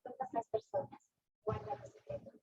Todas las personas guardan los secretos.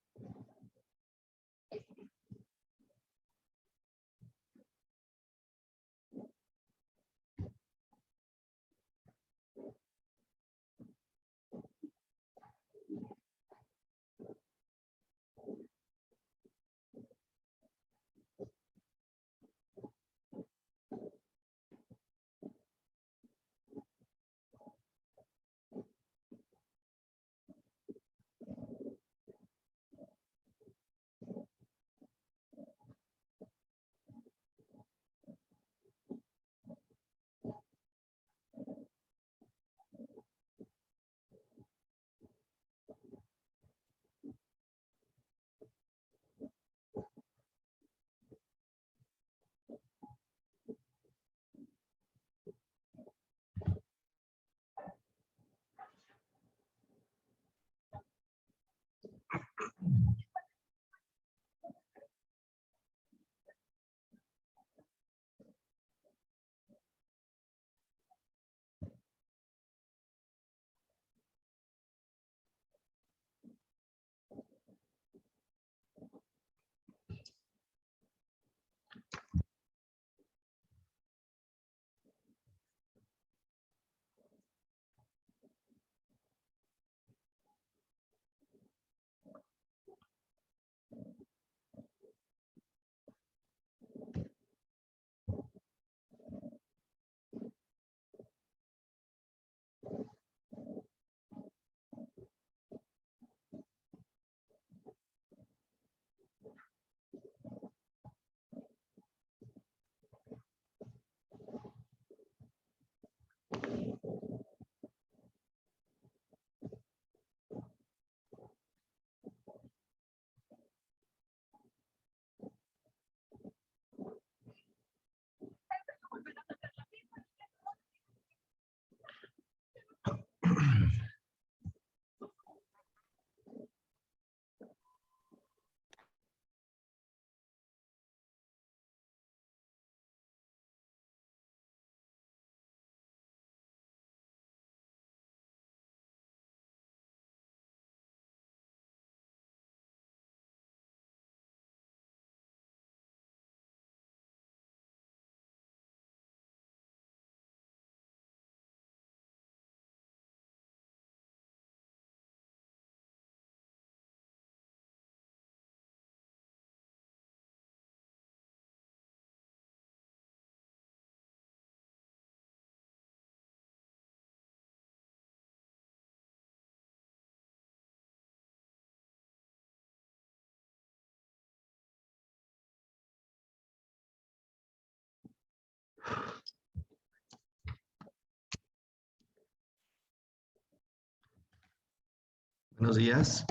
Buenos días.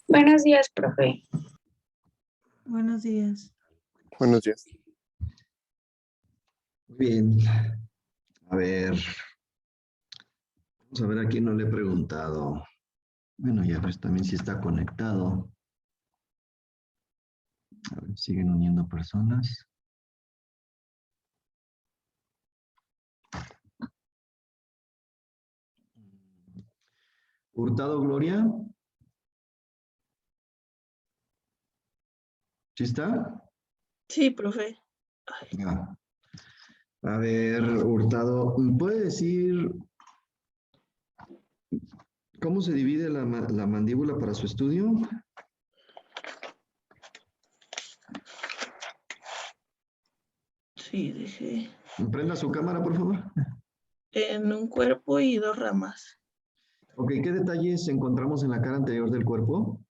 Buenos días, profe. Buenos días. Buenos días. Muy bien. A ver. Vamos a ver a quién no le he preguntado. Bueno, ya pues también sí está conectado. A ver, siguen uniendo personas. Hurtado Gloria. ¿Sí está? Sí, profe. Ah. A ver, Hurtado, ¿me puede decir cómo se divide la mandíbula para su estudio? Sí, dije. Prenda su cámara, por favor. En un cuerpo y 2 ramas. Ok, ¿qué detalles encontramos en la cara anterior del cuerpo?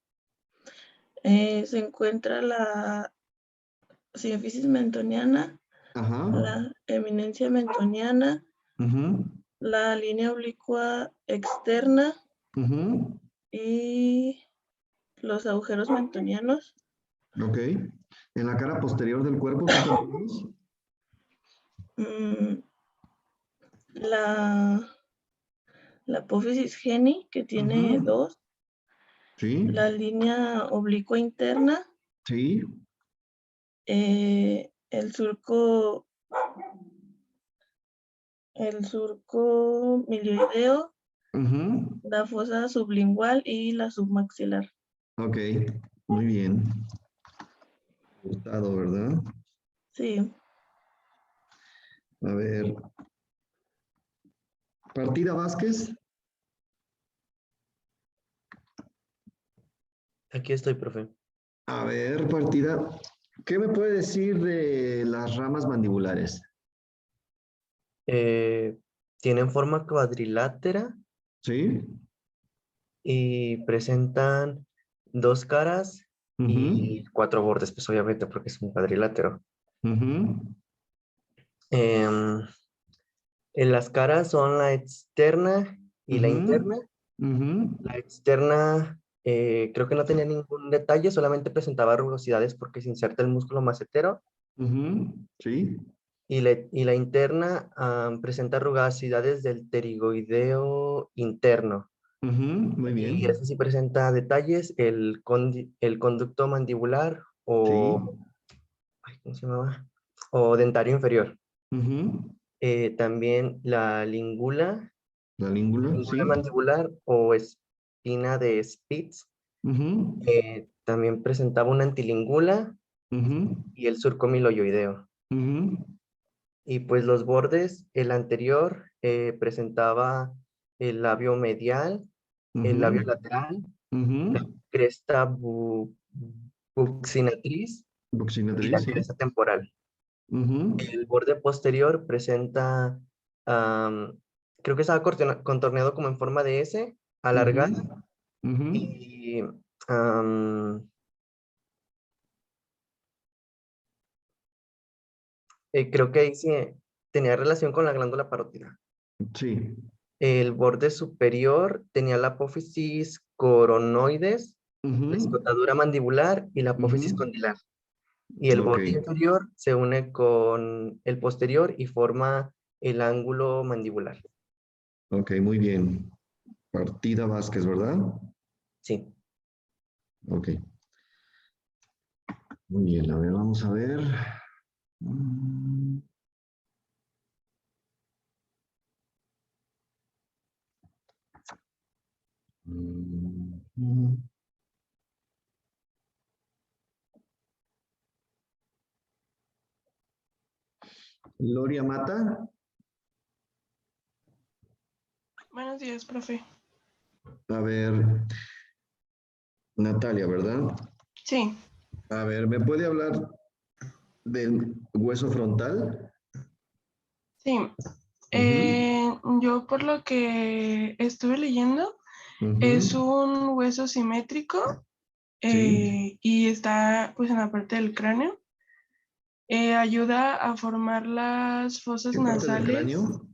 Se encuentra la sínfisis mentoniana, Ajá. la eminencia mentoniana, Ujú, la línea oblicua externa ujú. y los agujeros mentonianos. Ok. En la cara posterior del cuerpo, ¿qué encontramos? mm, la, la apófisis geni, que tiene Ujú. 2, Sí, la línea oblicua interna, sí. el surco milioideo, Ujú. la fosa sublingual y la submaxilar. Ok, muy bien. Gustado, ¿verdad? Sí, A ver. Partida Vázquez. Aquí estoy, profe. A ver, partida. ¿Qué me puede decir de las ramas mandibulares? Eh, Tienen forma cuadrilátera Sí. y presentan 2 caras Ujú, y 4 bordes, pues obviamente porque es un cuadrilátero. ujú, Em, en las caras son la externa y la ujú, interna. ujú, La externa creo que no tenía ningún detalle, solamente presentaba rugosidades porque se inserta el músculo macetero. ujú. Sí. Y la interna presenta rugosidades del pterigoideo interno. Ujú, muy Y bien. eso sí presenta detalles, el conducto mandibular Sí. ay, ¿cómo se llamaba? O dentario inferior. Ujú. También La la língula, língula sí. mandibular o espina de Spitz, Ujú, también presentaba una antilíngula ujú, y el surco miloioideo. ujú, Y pues los bordes, el anterior presentaba el labio medial, el labio ujú, lateral, la ujú. cresta buccinatriz y Buccinatriz, la sí. cresta temporal. Ujú, El borde posterior presenta, am, creo que estaba contorneado como en forma de S, ujú, alargada, ujú. y am, creo que ahí sí tenía relación con la glándula parótida. Sí. El borde superior tenía la apófisis coronoides, la Ujú, escotadura mandibular y la apófisis ujú. condilar. Y el Ok, borde inferior se une con el posterior y forma el ángulo mandibular. ok, muy bien. Partida Vázquez, ¿verdad? Sí. Ok, muy bien. A ver, vamos a ver. Mm, mm. Gloria Mata. Buenos días, profe. A ver, Natalia, ¿verdad? Sí, A ver, ¿me puede hablar del hueso frontal? sí. Ujú, Yo por lo que estuve leyendo, es ujú. un hueso simétrico Sí. y está pues en la parte del cráneo. Ayuda a formar las fosas ¿Qué parte del nasales. cráneo?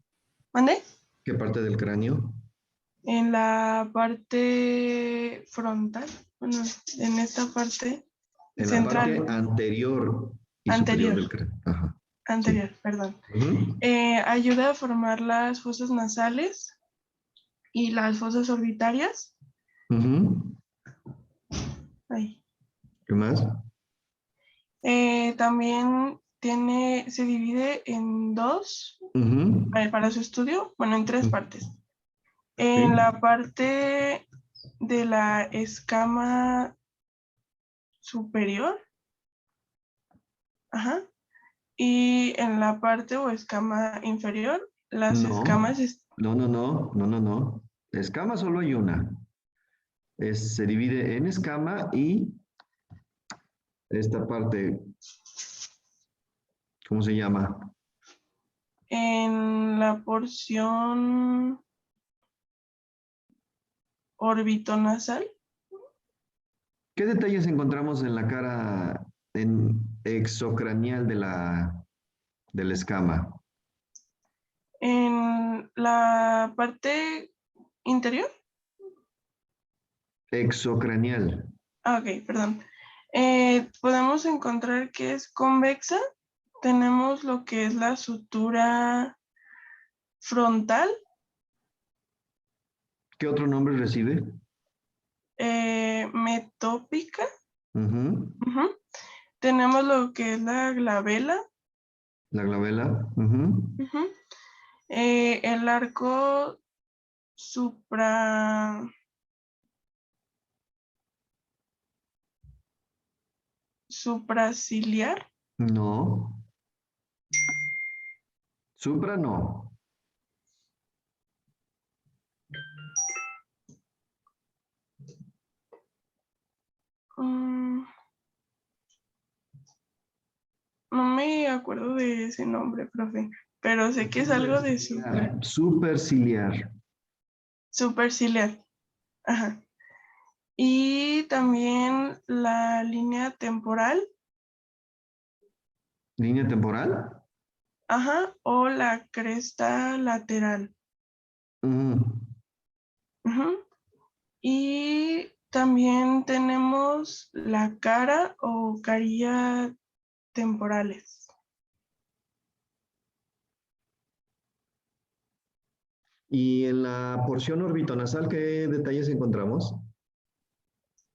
¿Mande? ¿Qué parte del cráneo? En la parte frontal, bueno, en esta parte En la central, parte anterior y superior del cráneo. Ajá. anterior, perdón. Ujú. Ayuda a formar las fosas nasales y las fosas orbitarias. Ujú. Ahí. ¿Qué más? También se divide en dos Ujú. para su estudio, bueno, en tres Mm. partes. Sí. En la parte de la escama superior, ajá, y en la parte o escama inferior, las escamas, No. Escama solo hay una. Se divide en escama y esta parte, ¿cómo se llama? en la porción orbitonasal, ¿Qué detalles encontramos en la cara exocranial de la escama? en la parte interior. Exocranial. Ok, perdón. Podemos encontrar que es convexa. Tenemos lo que es la sutura frontal, ¿Qué otro nombre recibe? metópica. Ujú. Ujú. Tenemos lo que es la glabela. La glabela. Ujú. Ujú. El arco supra... supraciliar. No. Supra no. Mm, no me acuerdo de ese nombre, profe, pero sé que es algo de supra. Superciliar. Superciliar. Ajá. Y también la línea temporal, ¿Línea temporal? ajá, o la cresta lateral. Ujú. Ujú. Y también tenemos la cara o carilla temporales. Y en la porción orbitonasal, ¿qué detalles encontramos?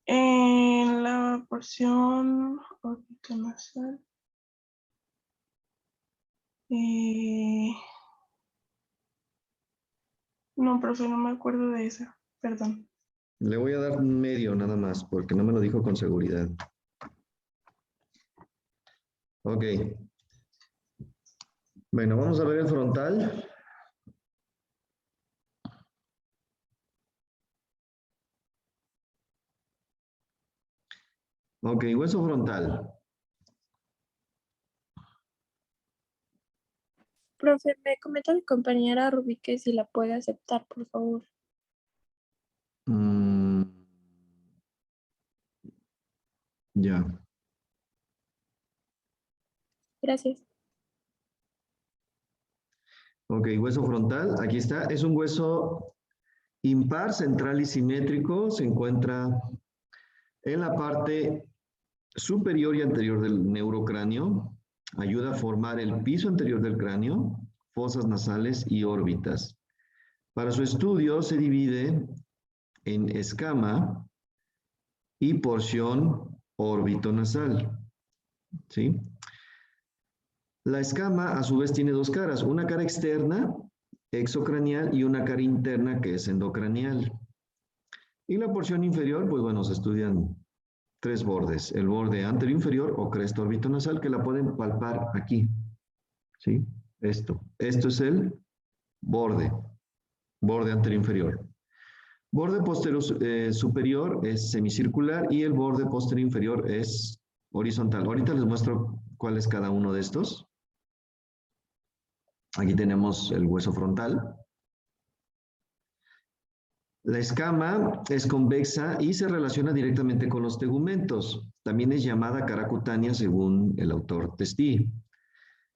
En la porción orbitonasal, eh, no, profe, no me acuerdo de esa, perdón. Le voy a dar un medio nada más, porque no me lo dijo con seguridad. Ok. Bueno, vamos a ver el frontal. Ok, hueso frontal. Profe, me comenta mi compañera Rubí que si la puede aceptar, por favor. Mm, ya. Gracias. Ok, hueso frontal. Aquí está. Es un hueso impar, central y simétrico. Se encuentra en la parte superior y anterior del neurocráneo. Ayuda a formar el piso anterior del cráneo, fosas nasales y órbitas. Para su estudio se divide en escama y porción orbitonasal. ¿Sí? La escama a su vez tiene dos caras, una cara externa, exocranial, y una cara interna que es endocranial. Y la porción inferior, pues bueno, se estudian tres bordes, el borde anterior inferior o cresta orbitonasal que la pueden palpar aquí. ¿Sí? Esto es el borde anterior inferior. Borde posterior superior es semicircular y el borde posterior inferior es horizontal. Ahorita les muestro cuál es cada uno de estos. Aquí tenemos el hueso frontal. La escama es convexa y se relaciona directamente con los tegumentos. También es llamada cara cutánea según el autor Testí.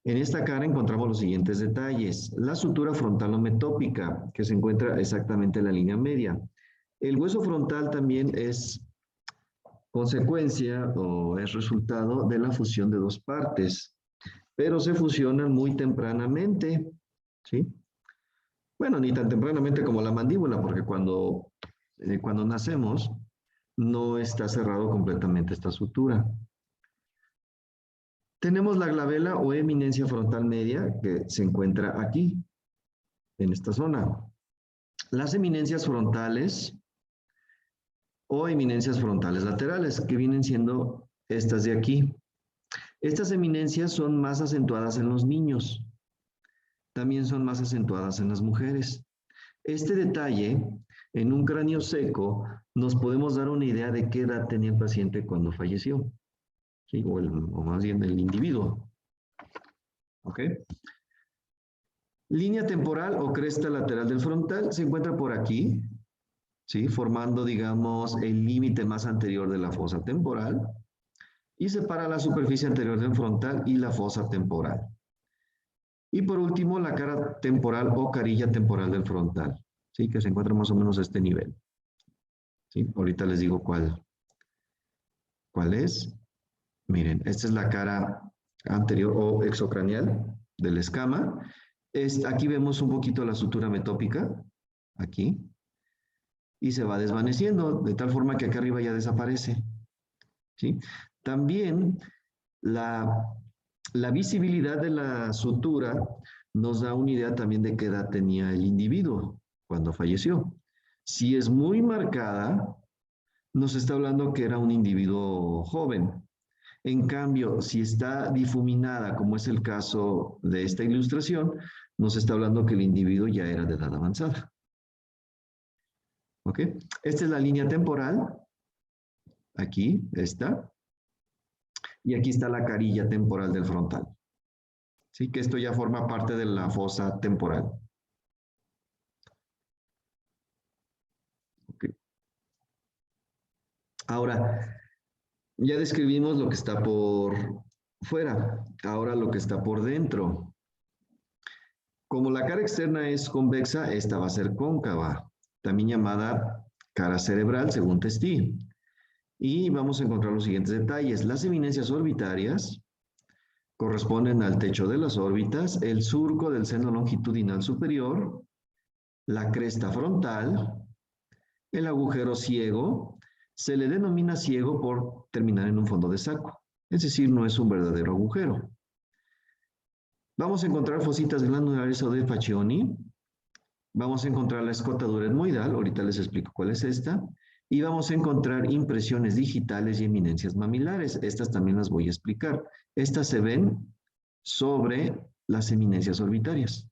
En esta cara encontramos los siguientes detalles. La sutura frontalometópica, que se encuentra exactamente en la línea media. El hueso frontal también es consecuencia o es resultado de la fusión de dos partes, pero se fusionan muy tempranamente, ¿sí? Bueno, ni tan tempranamente como la mandíbula, porque cuando nacemos no está cerrado completamente esta sutura. Tenemos la glabela o eminencia frontal media que se encuentra aquí, en esta zona. Las eminencias frontales o eminencias frontales laterales, que vienen siendo estas de aquí. Estas eminencias son más acentuadas en los niños. También son más acentuadas en las mujeres. Este detalle, en un cráneo seco, nos podemos dar una idea de qué edad tenía el paciente cuando falleció. ¿Sí? O más bien el individuo. ¿Ok? Línea temporal o cresta lateral del frontal se encuentra por aquí, ¿sí? Formando, digamos, el límite más anterior de la fosa temporal y separa la superficie anterior del frontal y la fosa temporal. Y por último, la cara temporal o carilla temporal del frontal, ¿sí? Que se encuentra más o menos a este nivel. ¿Sí? Ahorita les digo cuál es. Miren, esta es la cara anterior o exocraneal del escama. Aquí vemos un poquito la sutura metópica, aquí, y se va desvaneciendo, de tal forma que acá arriba ya desaparece. ¿Sí? También la visibilidad de la sutura nos da una idea también de qué edad tenía el individuo cuando falleció. Si es muy marcada, nos está hablando que era un individuo joven. En cambio, si está difuminada, como es el caso de esta ilustración, nos está hablando que el individuo ya era de edad avanzada. ¿Ok? Esta es la línea temporal. Aquí, esta. Y aquí está la carilla temporal del frontal. ¿Sí? Que esto ya forma parte de la fosa temporal. Okay. Ahora, ya describimos lo que está por fuera. Ahora lo que está por dentro. Como la cara externa es convexa, esta va a ser cóncava, también llamada cara cerebral, según Testi. Y vamos a encontrar los siguientes detalles. Las eminencias orbitarias corresponden al techo de las órbitas, el surco del seno longitudinal superior, la cresta frontal, el agujero ciego. Se le denomina ciego por terminar en un fondo de saco, es decir, no es un verdadero agujero. Vamos a encontrar fositas glandulares o de Faccioni. Vamos a encontrar la escotadura etmoidal, ahorita les explico cuál es esta. Y vamos a encontrar impresiones digitales y eminencias mamilares. Estas también las voy a explicar. Estas se ven sobre las eminencias orbitarias.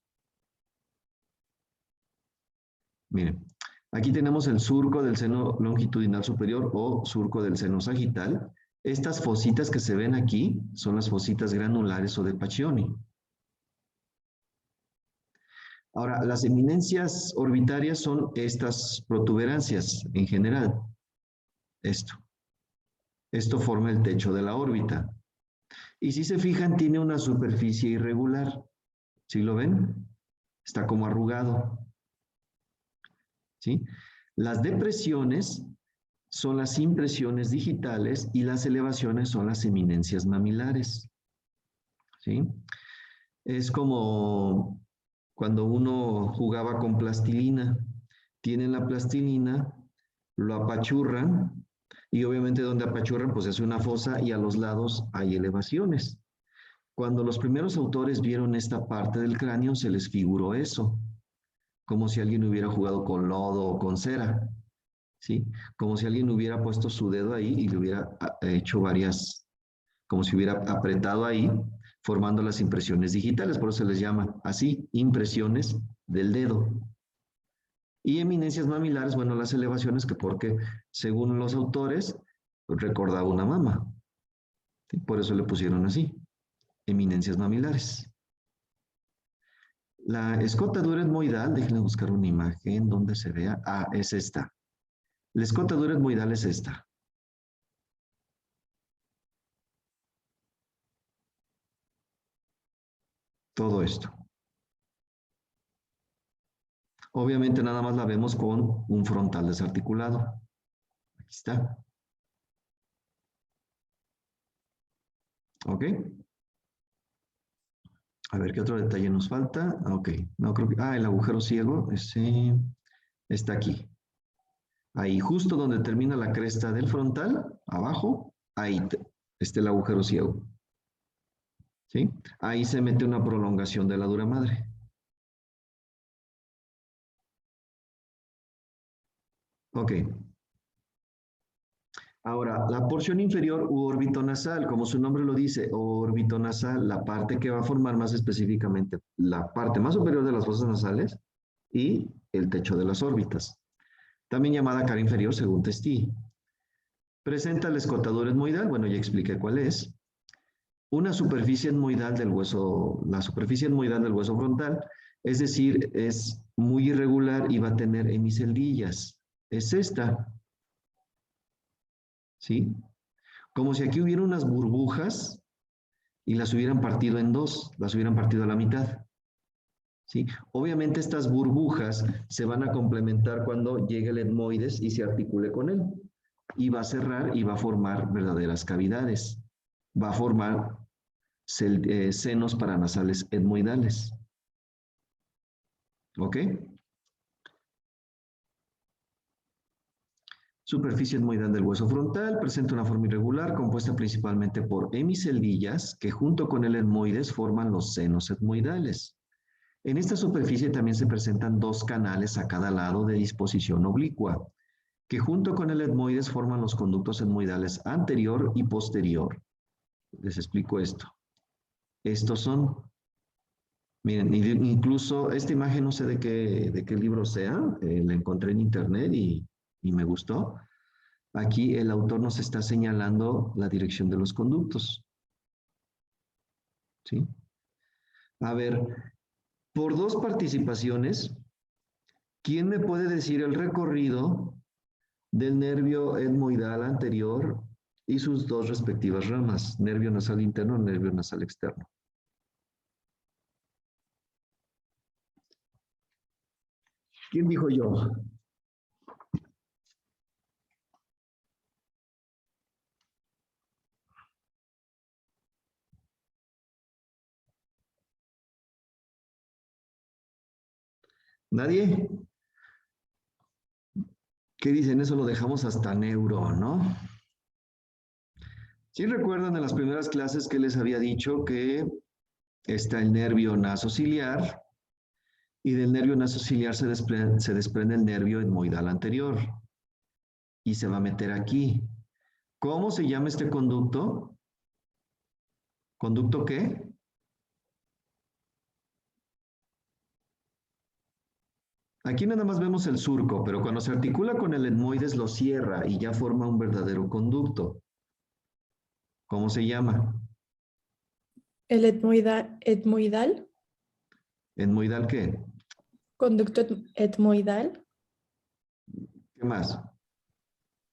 Miren, aquí tenemos el surco del seno longitudinal superior o surco del seno sagital. Estas fositas que se ven aquí son las fositas granulares o de Faccioni. Ahora, las eminencias orbitarias son estas protuberancias en general. Esto forma el techo de la órbita. Y si se fijan, tiene una superficie irregular. ¿Sí lo ven? Está como arrugado. ¿Sí? Las depresiones son las impresiones digitales y las elevaciones son las eminencias mamilares. ¿Sí? Es como cuando uno jugaba con plastilina. Tienen la plastilina, lo apachurran y obviamente donde apachurran pues es una fosa y a los lados hay elevaciones. Cuando los primeros autores vieron esta parte del cráneo se les figuró eso, como si alguien hubiera jugado con lodo o con cera, ¿sí? Como si alguien hubiera puesto su dedo ahí y le hubiera hecho varias, como si hubiera apretado ahí, formando las impresiones digitales, por eso se les llama así, impresiones del dedo. Y eminencias mamilares, bueno, las elevaciones que porque, según los autores, recordaba una mama. ¿Sí? Por eso le pusieron así, eminencias mamilares. La escotadura etmoidal, déjenme buscar una imagen donde se vea. Ah, es esta. La escotadura etmoidal es esta. Todo esto. Obviamente nada más la vemos con un frontal desarticulado. Aquí está. ¿Ok? A ver, ¿qué otro detalle nos falta? Ok, no creo que... Ah, el agujero ciego, ese está aquí. Ahí, justo donde termina la cresta del frontal, abajo, ahí está el agujero ciego. ¿Sí? Ahí se mete una prolongación de la dura madre. Ok. Ahora, la porción inferior u órbito nasal, como su nombre lo dice, órbito nasal, la parte que va a formar más específicamente la parte más superior de las fosas nasales y el techo de las órbitas, también llamada cara inferior según Testí. Presenta la escotadura etmoidal, bueno, ya expliqué cuál es. Una superficie etmoidal del hueso, la superficie etmoidal del hueso frontal, es decir, es muy irregular y va a tener hemiceldillas. Es esta. ¿Sí? Como si aquí hubiera unas burbujas y las hubieran partido en dos, las hubieran partido a la mitad. ¿Sí? Obviamente estas burbujas se van a complementar cuando llegue el etmoides y se articule con él. Y va a cerrar y va a formar verdaderas cavidades. Va a formar senos paranasales etmoidales. ¿Ok? Superficie etmoidal del hueso frontal, presenta una forma irregular compuesta principalmente por hemiceldillas que junto con el etmoides forman los senos etmoidales. En esta superficie también se presentan dos canales a cada lado de disposición oblicua, que junto con el etmoides forman los conductos etmoidales anterior y posterior. Les explico esto. Estos son, miren, incluso esta imagen no sé de qué libro sea, la encontré en internet y me gustó. Aquí el autor nos está señalando la dirección de los conductos. ¿Sí? A ver, por dos participaciones, ¿quién me puede decir el recorrido del nervio etmoidal anterior y sus dos respectivas ramas? Nervio nasal interno, nervio nasal externo. ¿Quién dijo yo? ¿Nadie? ¿Qué dicen? Eso lo dejamos hasta neuro, ¿no? Sí recuerdan en las primeras clases que les había dicho que está el nervio nasociliar y del nervio nasociliar se desprende el nervio etmoidal anterior y se va a meter aquí. ¿Cómo se llama este conducto? ¿Conducto qué? Aquí nada más vemos el surco, pero cuando se articula con el etmoides lo cierra y ya forma un verdadero conducto. ¿Cómo se llama? El etmoidal, ¿Etmoidal qué? conducto etmoidal. ¿Qué más?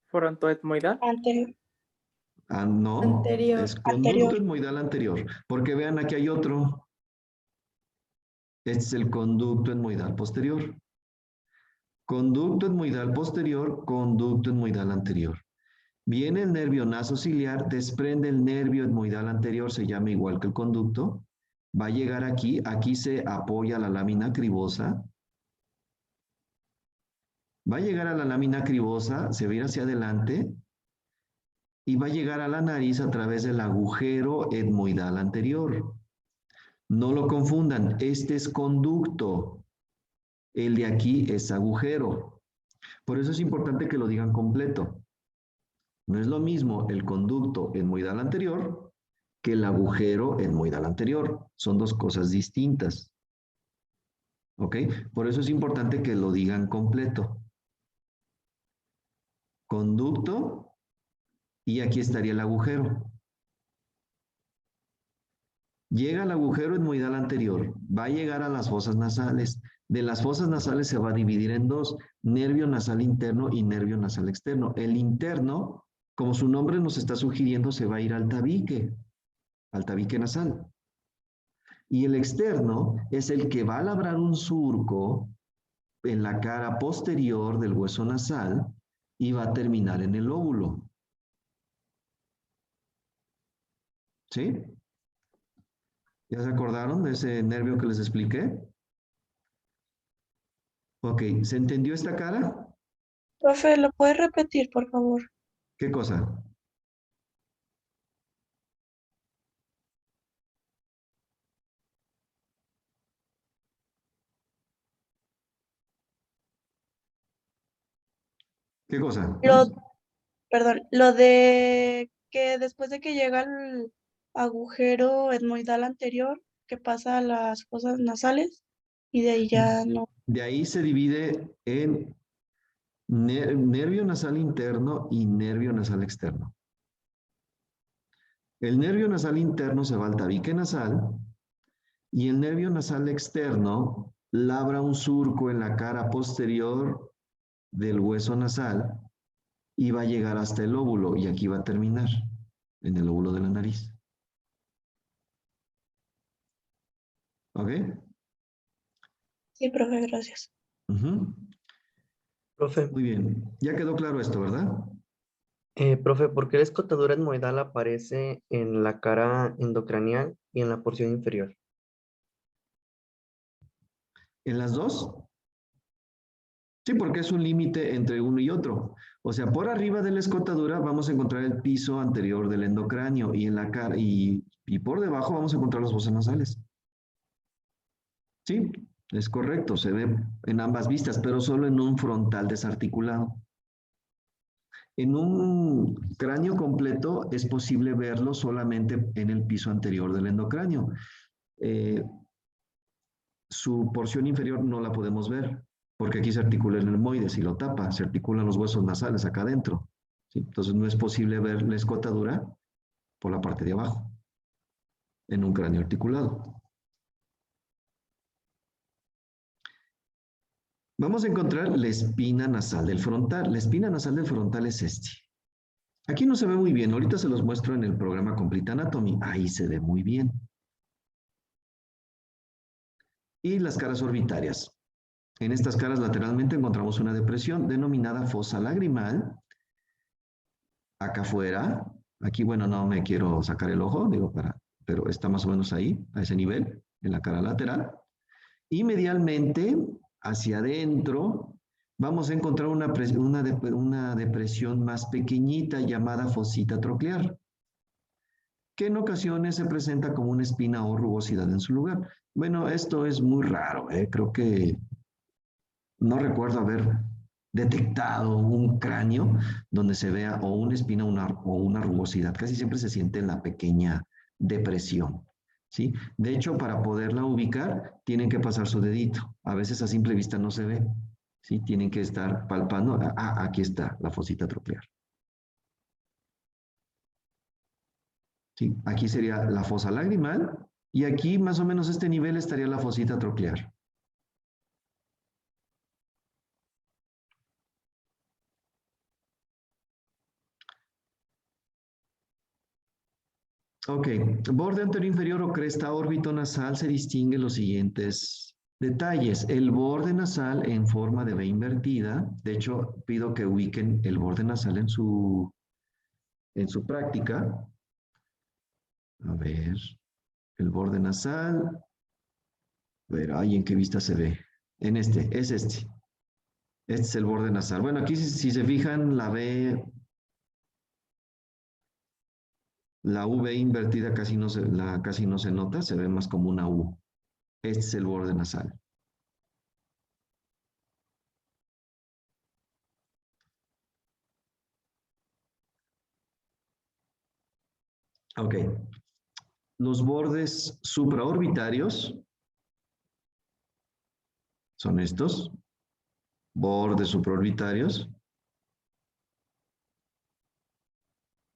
Frontoetmoidal. Anterior. Ah, no, Anterior. es conducto etmoidal anterior. Porque vean, aquí hay otro. Este es el conducto etmoidal posterior. Conducto etmoidal posterior, conducto etmoidal anterior. Viene el nervio nasociliar, desprende el nervio etmoidal anterior, se llama igual que el conducto. Va a llegar aquí, aquí se apoya la lámina cribosa. Va a llegar a la lámina cribosa, se va a ir hacia adelante y va a llegar a la nariz a través del agujero etmoidal anterior. No lo confundan, este es conducto. El de aquí es agujero. Por eso es importante que lo digan completo. No es lo mismo el conducto etmoidal anterior que el agujero etmoidal anterior. Son dos cosas distintas. ¿Ok? Por eso es importante que lo digan completo. Conducto y aquí estaría el agujero. Llega al agujero etmoidal anterior, va a llegar a las fosas nasales. De las fosas nasales se va a dividir en dos, nervio nasal interno y nervio nasal externo. El interno, como su nombre nos está sugiriendo, se va a ir al tabique nasal. Y el externo es el que va a labrar un surco en la cara posterior del hueso nasal y va a terminar en el lóbulo. ¿Sí? ¿Ya se acordaron de ese nervio que les expliqué? Ok, ¿se entendió esta cara? Profe, ¿lo puedes repetir, por favor? ¿Qué cosa? ¿Qué cosa? Perdón, lo de que después de que llega el agujero etmoidal anterior, que pasa a las fosas nasales y de ahí ya no. De ahí se divide en nervio nasal interno y nervio nasal externo. El nervio nasal interno se va al tabique nasal y el nervio nasal externo labra un surco en la cara posterior del hueso nasal y va a llegar hasta el lóbulo y aquí va a terminar, en el lóbulo de la nariz. ¿Ok? Sí, profe, gracias. Ujú. Profe, Muy bien. Ya quedó claro esto, ¿verdad? profe, ¿por qué la escotadura etmoidal aparece en la cara endocranial y en la porción inferior? ¿En las dos? Sí, porque es un límite entre uno y otro. O sea, por arriba de la escotadura vamos a encontrar el piso anterior del endocráneo y en la cara y por debajo vamos a encontrar las fosas nasales. Sí, es correcto, se ve en ambas vistas, pero solo en un frontal desarticulado. En un cráneo completo es posible verlo solamente en el piso anterior del endocráneo. Eh, su porción inferior no la podemos ver, porque aquí se articula el etmoides y lo tapa, se articulan los huesos nasales acá adentro. ¿Sí? Entonces no es posible ver la escotadura por la parte de abajo, en un cráneo articulado. Vamos a encontrar la espina nasal del frontal. La espina nasal del frontal es este. Aquí no se ve muy bien, ahorita se los muestro en el programa Complete Anatomy, ahí se ve muy bien. Y las caras orbitarias. En estas caras lateralmente encontramos una depresión denominada fosa lagrimal. Acá afuera, aquí bueno, no me quiero sacar el ojo, digo, pero está más o menos ahí, a ese nivel, en la cara lateral. Y medialmente, hacia adentro, vamos a encontrar una depresión más pequeñita llamada fosita troclear, que en ocasiones se presenta como una espina o rugosidad en su lugar. Bueno, esto es muy raro, ¿eh? Creo que no recuerdo haber detectado un cráneo donde se vea o una espina o una rugosidad. Casi siempre se siente en la pequeña depresión, ¿sí? De hecho, para poderla ubicar, tienen que pasar su dedito. A veces a simple vista no se ve, ¿sí? Tienen que estar palpando. Ah, aquí está la fosita troclear. ¿Sí? Aquí sería la fosa lagrimal y aquí más o menos a este nivel estaría la fosita troclear. Ok, borde anterior inferior o cresta órbito nasal se distingue los siguientes detalles. El borde nasal en forma de V invertida, de hecho pido que ubiquen el borde nasal en su práctica. A ver, el borde nasal. A ver, ay, ¿en qué vista se ve? En este, es este. Este es el borde nasal. Bueno, aquí si se fijan, la V invertida casi no se nota, se ve más como una U. Este es el borde nasal. Ok. Los bordes supraorbitarios son estos. Bordes supraorbitarios.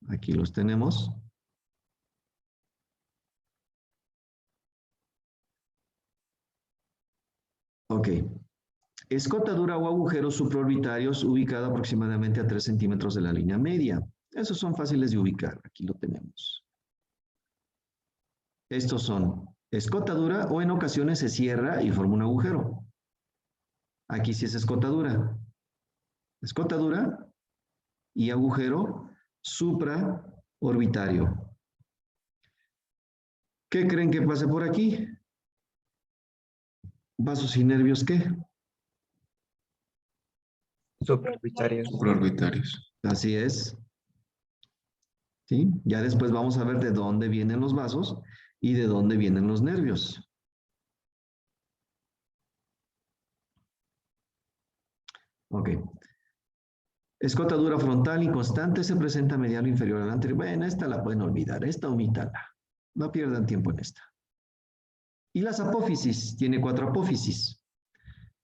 Aquí los tenemos. Ok. Escotadura o agujeros supraorbitarios ubicada aproximadamente a 3 centímetros de la línea media. Esos son fáciles de ubicar. Aquí lo tenemos. Estos son escotadura o en ocasiones se cierra y forma un agujero. Aquí sí es escotadura. Escotadura y agujero supraorbitario. ¿Qué creen que pase por aquí? ¿Vasos y nervios qué? Supraorbitarios. Supraorbitarios. Así es. ¿Sí? Ya después vamos a ver de dónde vienen los vasos y de dónde vienen los nervios. Ok. Escotadura frontal inconstante se presenta medial o inferior al anterior. Bueno, esta la pueden olvidar, esta omítala. No pierdan tiempo en esta. Y las apófisis, tiene 4 apófisis.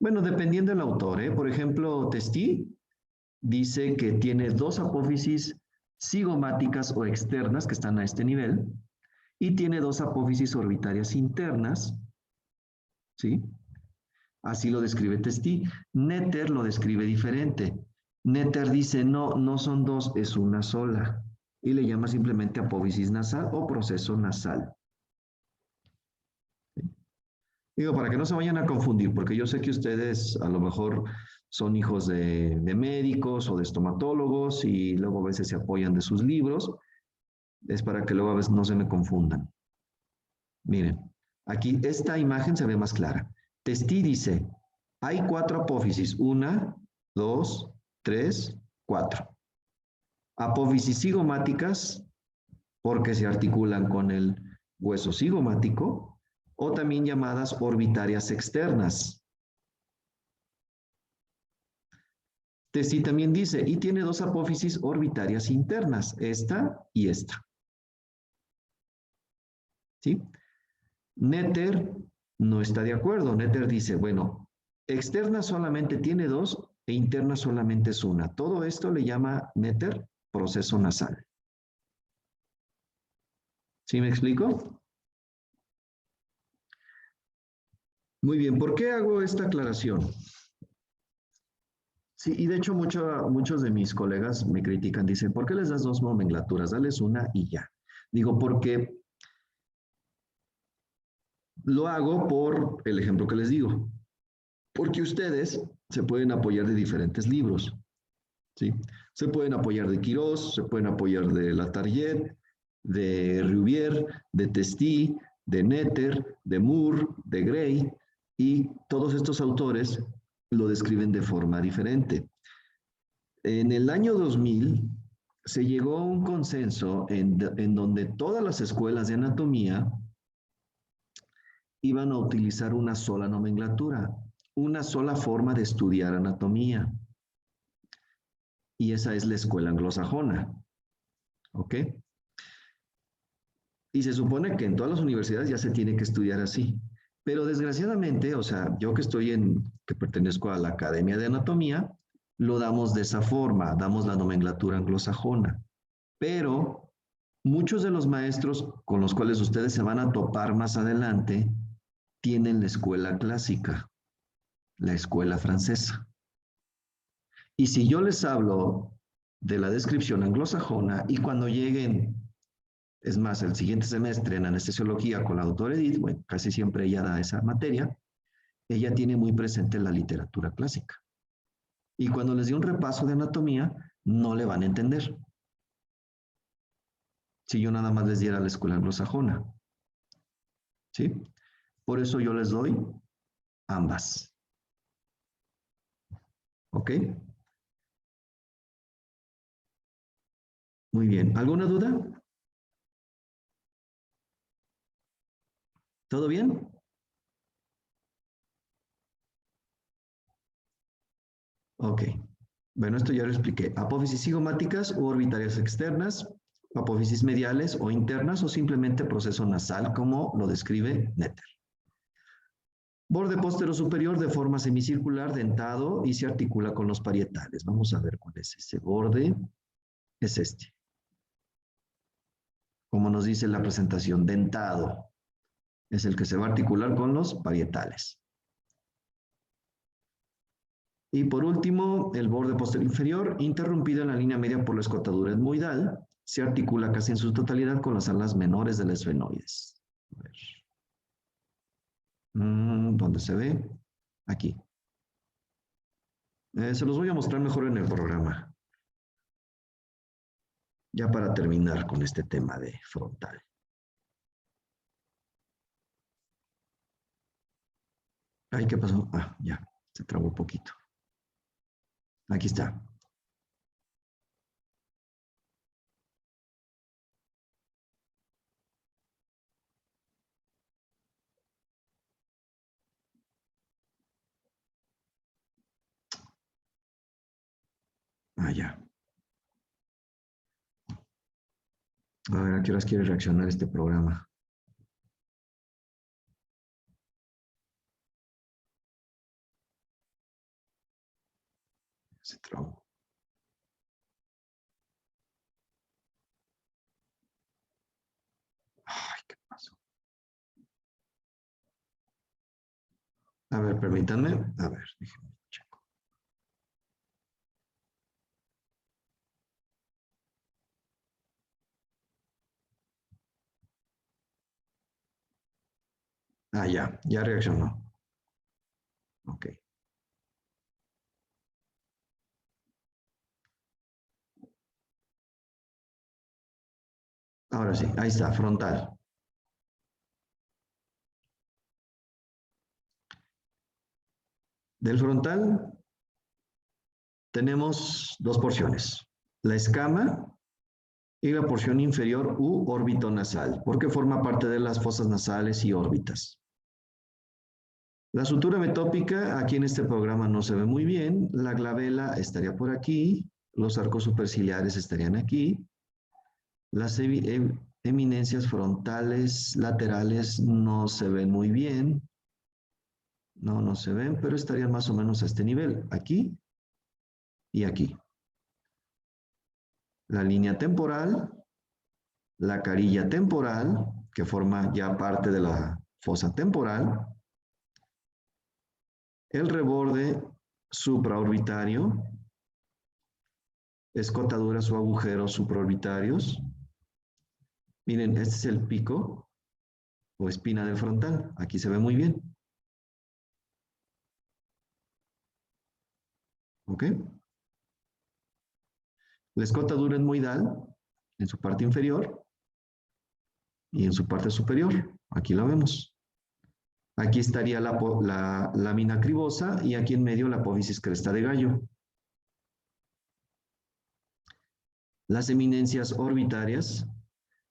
Bueno, dependiendo del autor, ¿eh? Por ejemplo, Testi dice que tiene 2 apófisis cigomáticas o externas que están a este nivel y tiene 2 apófisis orbitarias internas, ¿sí? Así lo describe Testi. Netter lo describe diferente. Netter dice, no, no son 2, es una sola. Y le llama simplemente apófisis nasal o proceso nasal. ¿Sí? Digo, para que no se vayan a confundir, porque yo sé que ustedes a lo mejor son hijos de médicos o de estomatólogos y luego a veces se apoyan de sus libros. Es para que luego a veces no se me confundan. Miren, aquí esta imagen se ve más clara. Testi dice, hay 4 apófisis, 1, 2, 3, 4. Apófisis cigomáticas, porque se articulan con el hueso cigomático, o también llamadas orbitarias externas. Testi también dice, y tiene 2 apófisis orbitarias internas, esta y esta. ¿Sí? Netter no está de acuerdo. Netter dice, bueno, externa solamente tiene 2 e interna solamente es 1. Todo esto le llama Netter proceso nasal. ¿Sí me explico? Muy bien, ¿por qué hago esta aclaración? Sí, y de hecho muchos de mis colegas me critican, dicen, ¿por qué les das 2 nomenclaturas? Dales una y ya. Digo, porque lo hago por el ejemplo que les digo. Porque ustedes se pueden apoyar de diferentes libros, ¿sí? Se pueden apoyar de Quirós, se pueden apoyar de Latarjet, de Rivière, de Testi, de Netter, de Moore, de Gray, y todos estos autores lo describen de forma diferente. En el año 2000 se llegó a un consenso en donde todas las escuelas de anatomía iban a utilizar una sola nomenclatura, una sola forma de estudiar anatomía. Y esa es la escuela anglosajona. ¿Ok? Y se supone que en todas las universidades ya se tiene que estudiar así. Pero desgraciadamente, o sea, yo que pertenezco a la Academia de Anatomía, lo damos de esa forma, damos la nomenclatura anglosajona. Pero muchos de los maestros con los cuales ustedes se van a topar más adelante tienen la escuela clásica, la escuela francesa. Y si yo les hablo de la descripción anglosajona y cuando lleguen, es más, el siguiente semestre en anestesiología con la doctora Edith, bueno, casi siempre ella da esa materia, ella tiene muy presente la literatura clásica. Y cuando les dé un repaso de anatomía, no le van a entender. Si yo nada más les diera la escuela anglosajona. ¿Sí? Por eso yo les doy ambas. ¿Ok? Muy bien. ¿Alguna duda? ¿Todo bien? Ok. Bueno, esto ya lo expliqué. Apófisis cigomáticas u orbitarias externas, apófisis mediales o internas o simplemente proceso nasal, como lo describe Netter. Borde póstero superior de forma semicircular, dentado y se articula con los parietales. Vamos a ver cuál es ese borde. Es este. Como nos dice la presentación, dentado. Es el que se va a articular con los parietales. Y por último, el borde posterior inferior, interrumpido en la línea media por la escotadura etmoidal, se articula casi en su totalidad con las alas menores del esfenoides. A ver. ¿Dónde se ve? Aquí. Se los voy a mostrar mejor en el programa. Ya para terminar con este tema de frontal. Ay, ¿qué pasó? Ah, ya, se trabó un poquito. Aquí está. Ah, ya. A ver, ¿a qué horas quiere reaccionar este programa? Se trabó. Ay, ¿qué pasó? A ver, permítanme. A ver, déjenme checo. Ah, ya reaccionó. Ok. Ahora sí, ahí está, frontal. Del frontal tenemos dos porciones. La escama y la porción inferior u órbito nasal, porque forma parte de las fosas nasales y órbitas. La sutura metópica, aquí en este programa no se ve muy bien. La glabela estaría por aquí. Los arcos superciliares estarían aquí. Las eminencias frontales, laterales no se ven muy bien. No se ven, pero estarían más o menos a este nivel. Aquí y aquí. La línea temporal, la carilla temporal, que forma ya parte de la fosa temporal, el reborde supraorbitario, escotaduras o agujeros supraorbitarios. Miren, este es el pico o espina del frontal. Aquí se ve muy bien. ¿Ok? La escotadura etmoidal en su parte inferior y en su parte superior. Aquí la vemos. Aquí estaría la lámina cribosa y aquí en medio la apófisis cresta de gallo. Las eminencias orbitarias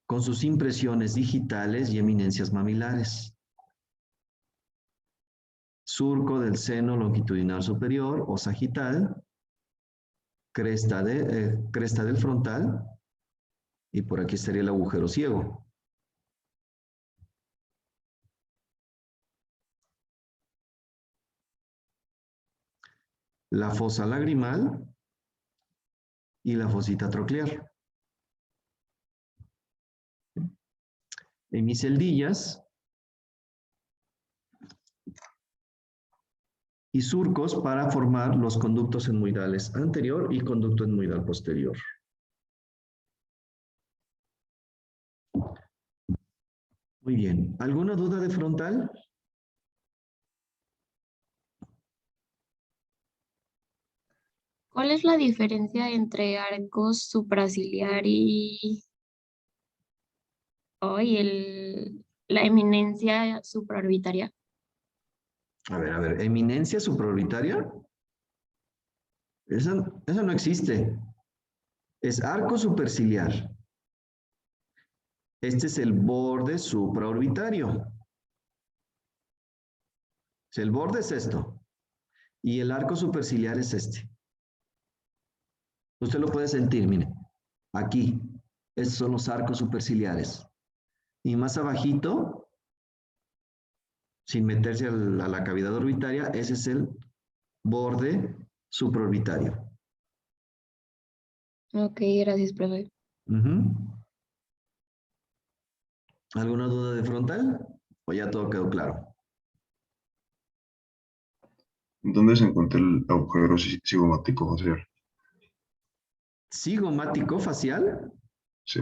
con sus impresiones digitales y eminencias mamilares. Surco del seno longitudinal superior o sagital, cresta del frontal y por aquí estaría el agujero ciego. La fosa lagrimal y la fosita troclear. Hemiceldillas y surcos para formar los conductos etmoidales anterior y conducto etmoidal posterior. Muy bien. ¿Alguna duda de frontal? ¿Cuál es la diferencia entre arcos supraciliar y la eminencia supraorbitaria? A ver, eminencia supraorbitaria. Esa no existe. Es arco superciliar. Este es el borde supraorbitario. El borde es esto. Y el arco superciliar es este. Usted lo puede sentir, mire. Aquí. Estos son los arcos superciliares. Y más abajito, sin meterse a la cavidad orbitaria, ese es el borde supraorbitario. Ok, gracias, profe. ¿Alguna duda de frontal? ¿O ya todo quedó claro? ¿Dónde se encuentra el agujero cigomático facial? ¿Cigomático facial? Sí.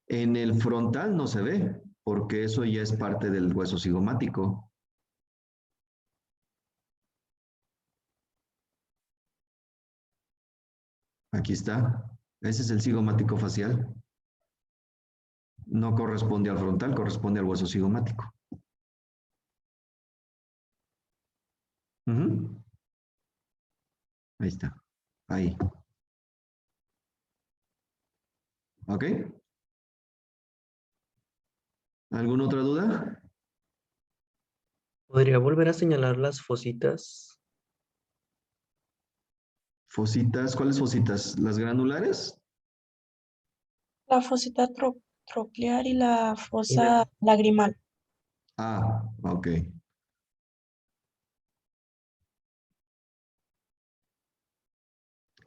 En el frontal no se ve, porque eso ya es parte del hueso cigomático. Aquí está. Ese es el cigomático facial. No corresponde al frontal, corresponde al hueso cigomático. Ujú. Ahí está. Ahí. ¿Ok? ¿Alguna otra duda? ¿Podría volver a señalar las fositas? Fositas, ¿cuáles fositas? ¿Las granulares? La fosita troclear y la Y fosa lagrimal. Ah, ok.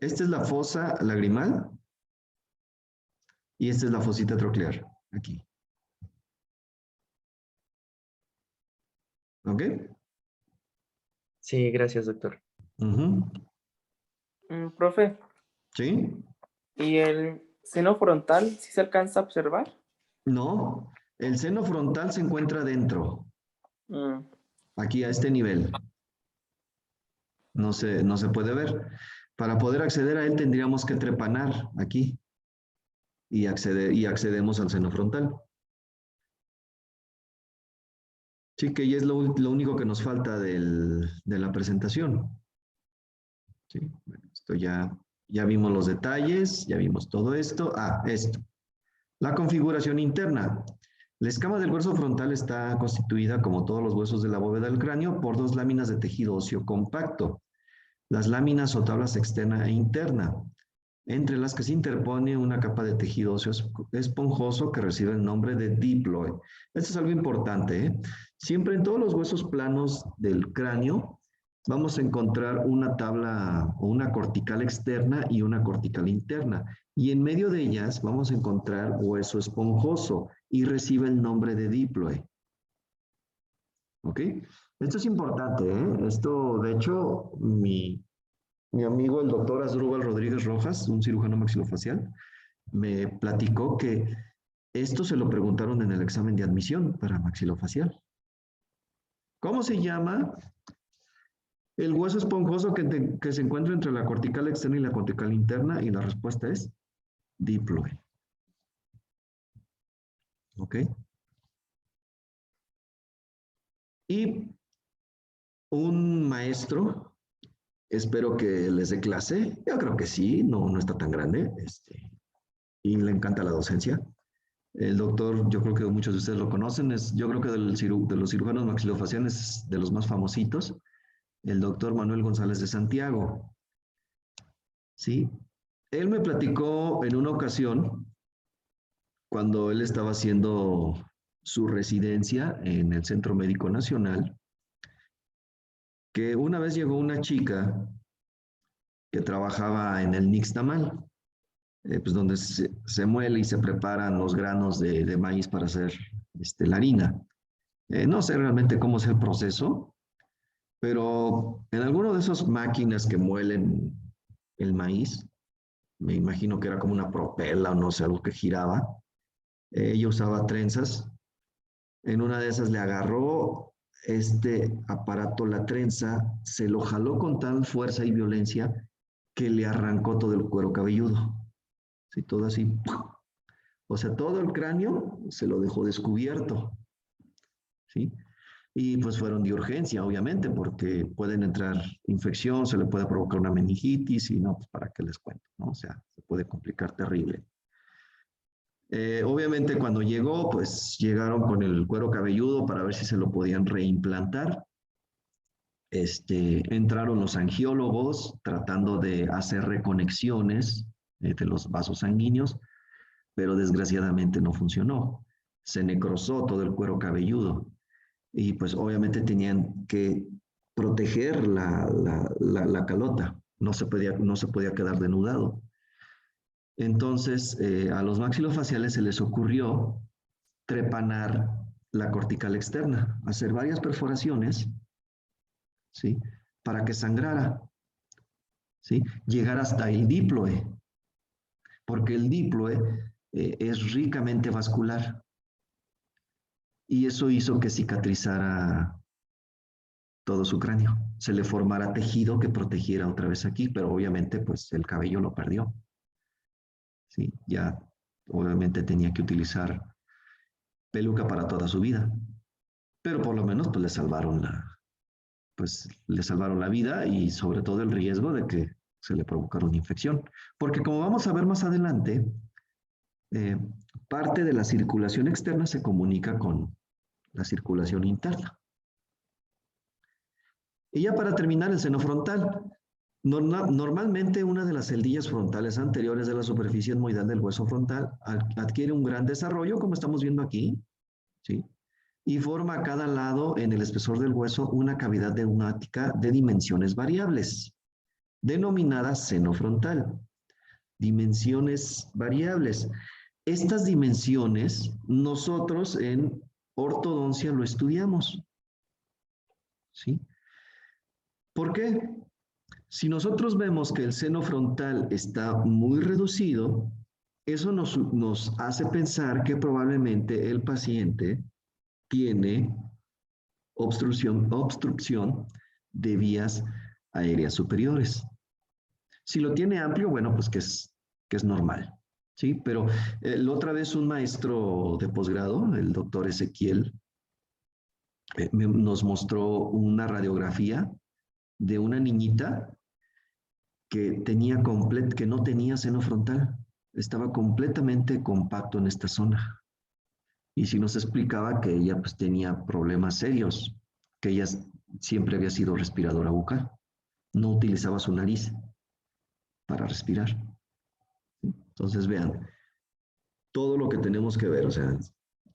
Esta es la fosa lagrimal y esta es la fosita troclear. Aquí. ¿Ok? Sí, gracias, doctor. Ujú. Profe, ¿Sí? ¿y el seno frontal sí se alcanza a observar? No, el seno frontal se encuentra dentro, Mm, aquí a este nivel. No se puede ver. Para poder acceder a él tendríamos que trepanar aquí y accedemos al seno frontal. Sí, que ya es lo único que nos falta de la presentación. Sí, bueno, esto ya vimos los detalles, ya vimos todo esto. Ah, esto. La configuración interna. La escama del hueso frontal está constituida, como todos los huesos de la bóveda del cráneo, por dos láminas de tejido óseo compacto. Las láminas o tablas externa e interna, entre las que se interpone una capa de tejido óseo esponjoso que recibe el nombre de diploe. Esto es algo importante, ¿eh? Siempre en todos los huesos planos del cráneo vamos a encontrar una tabla o una cortical externa y una cortical interna. Y en medio de ellas vamos a encontrar hueso esponjoso y recibe el nombre de diploe. ¿Ok? Esto es importante, ¿eh? Esto, de hecho, mi amigo el doctor Asdrúbal Rodríguez Rojas, un cirujano maxilofacial, me platicó que esto se lo preguntaron en el examen de admisión para maxilofacial. ¿Cómo se llama el hueso esponjoso que se encuentra entre la cortical externa y la cortical interna? Y la respuesta es diploe. ¿Ok? Y un maestro, espero que les dé clase, yo creo que sí, no está tan grande, y le encanta la docencia. El doctor, yo creo que muchos de ustedes lo conocen, yo creo que de los cirujanos maxilofaciales es de los más famositos, el doctor Manuel González de Santiago. ¿Sí? Él me platicó en una ocasión, cuando él estaba haciendo su residencia en el Centro Médico Nacional, que una vez llegó una chica que trabajaba en el Nixtamal, pues donde se muele y se preparan los granos de maíz para hacer la harina. No sé realmente cómo es el proceso, pero en alguna de esas máquinas que muelen el maíz, me imagino que era como una propela o no sé, algo que giraba, ella usaba trenzas. En una de esas le agarró este aparato, la trenza, se lo jaló con tal fuerza y violencia que le arrancó todo el cuero cabelludo. Sí, todo así. O sea, todo el cráneo se lo dejó descubierto. ¿Sí? Y pues fueron de urgencia, obviamente, porque pueden entrar infección, se le puede provocar una meningitis y no, pues para qué les cuento, ¿no? O sea, se puede complicar terrible. Obviamente cuando llegó, pues llegaron con el cuero cabelludo para ver si se lo podían reimplantar. Entraron los angiólogos tratando de hacer reconexiones de los vasos sanguíneos, pero desgraciadamente no funcionó. Se necrosó todo el cuero cabelludo y pues obviamente tenían que proteger la calota, no se podía quedar denudado. Entonces, a los maxilofaciales se les ocurrió trepanar la cortical externa, hacer varias perforaciones, ¿sí? Para que sangrara, ¿sí? Llegar hasta el diploe, porque el diploe es ricamente vascular y eso hizo que cicatrizara todo su cráneo, se le formara tejido que protegiera otra vez aquí, pero obviamente pues el cabello lo perdió. ¿sí? Ya obviamente tenía que utilizar peluca para toda su vida, pero por lo menos pues le salvaron la vida y sobre todo el riesgo de que se le provocara una infección. Porque como vamos a ver más adelante, eh, parte de la circulación externa se comunica con la circulación interna. Y ya para terminar, el seno frontal. Normalmente una de las celdillas frontales anteriores de la superficie etmoidal del hueso frontal adquiere un gran desarrollo, como estamos viendo aquí, ¿sí? Y forma a cada lado en el espesor del hueso una cavidad neumática de dimensiones variables, denominada seno frontal. Dimensiones variables. Estas dimensiones nosotros en ortodoncia lo estudiamos, ¿sí? ¿Por qué? Si nosotros vemos que el seno frontal está muy reducido, eso nos hace pensar que probablemente el paciente tiene obstrucción de vías aéreas superiores. Si lo tiene amplio, bueno, pues que es normal, ¿sí? Pero la otra vez un maestro de posgrado, el doctor Ezequiel, nos mostró una radiografía de una niñita que no tenía seno frontal, estaba completamente compacto en esta zona. Y sí nos explicaba que ella pues tenía problemas serios, que ella siempre había sido respiradora bucal, no utilizaba su nariz para respirar. Entonces vean, todo lo que tenemos que ver, o sea,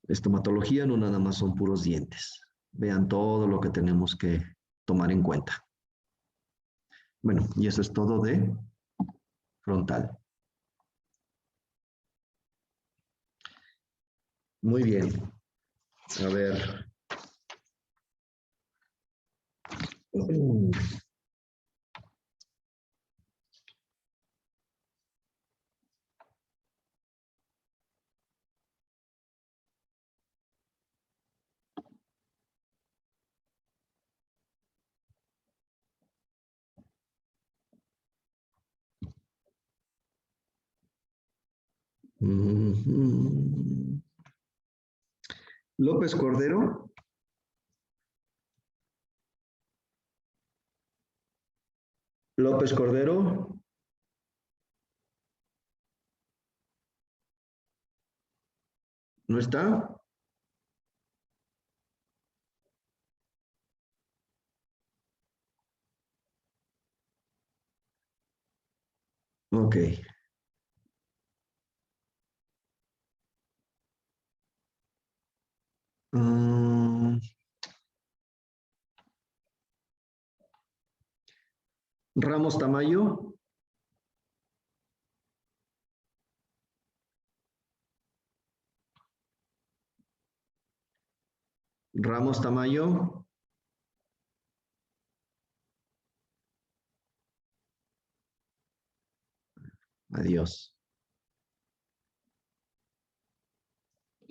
estomatología no nada más son puros dientes, vean todo lo que tenemos que tomar en cuenta. Bueno, y eso es todo de frontal. Muy bien. A ver. López Cordero. López Cordero. ¿No está? Ok. Ramos Tamayo. Ramos Tamayo. Adiós.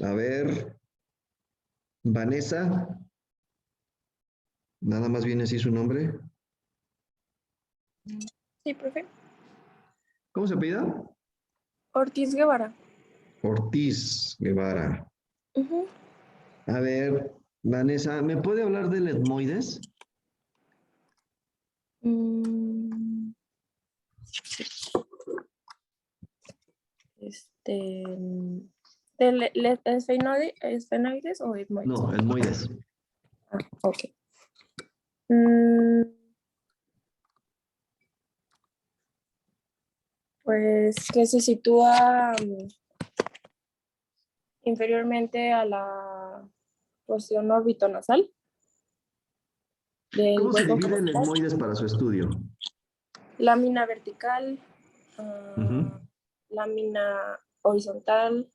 A ver. Vanessa. Nada más viene así su nombre. Sí, profe. ¿Cómo se apellida? Ortiz Guevara. Ortiz Guevara. Ujú. A ver, Vanessa, ¿me puede hablar del etmoides? Mm, ¿Esfenoides o etmoides? No, etmoides. Ah, ok. Mm, pues que se sitúa inferiormente a la porción orbitonasal del ¿Cómo se hueso divide el frontal. etmoides para su estudio? Lámina vertical, Ujú. lámina horizontal.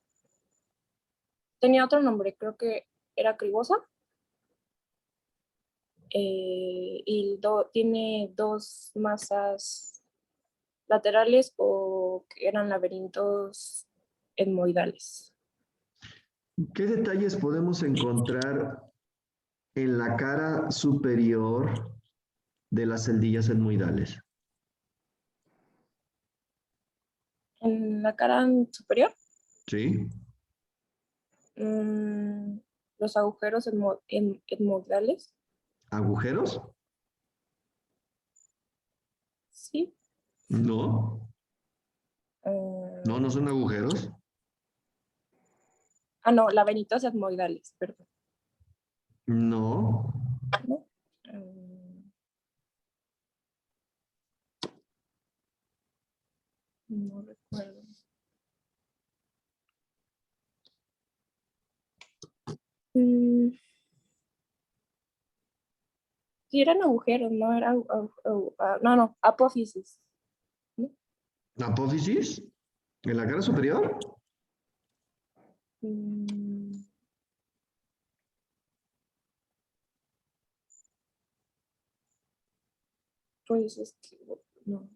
Tenía otro nombre, creo que era cribosa. Y tiene dos masas laterales o que eran laberintos etmoidales. ¿Qué detalles podemos encontrar en la cara superior de las celdillas etmoidales? En En la cara superior, ¿Sí? los agujeros etmoidales. ¿Agujeros? Sí. No. No, no son agujeros. No, laberintos etmoidales, perdón. No. ¿No? No recuerdo. Sí, eran agujeros, no era. No, apófisis. ¿No? ¿Apófisis? ¿En la cara superior? Pues es que no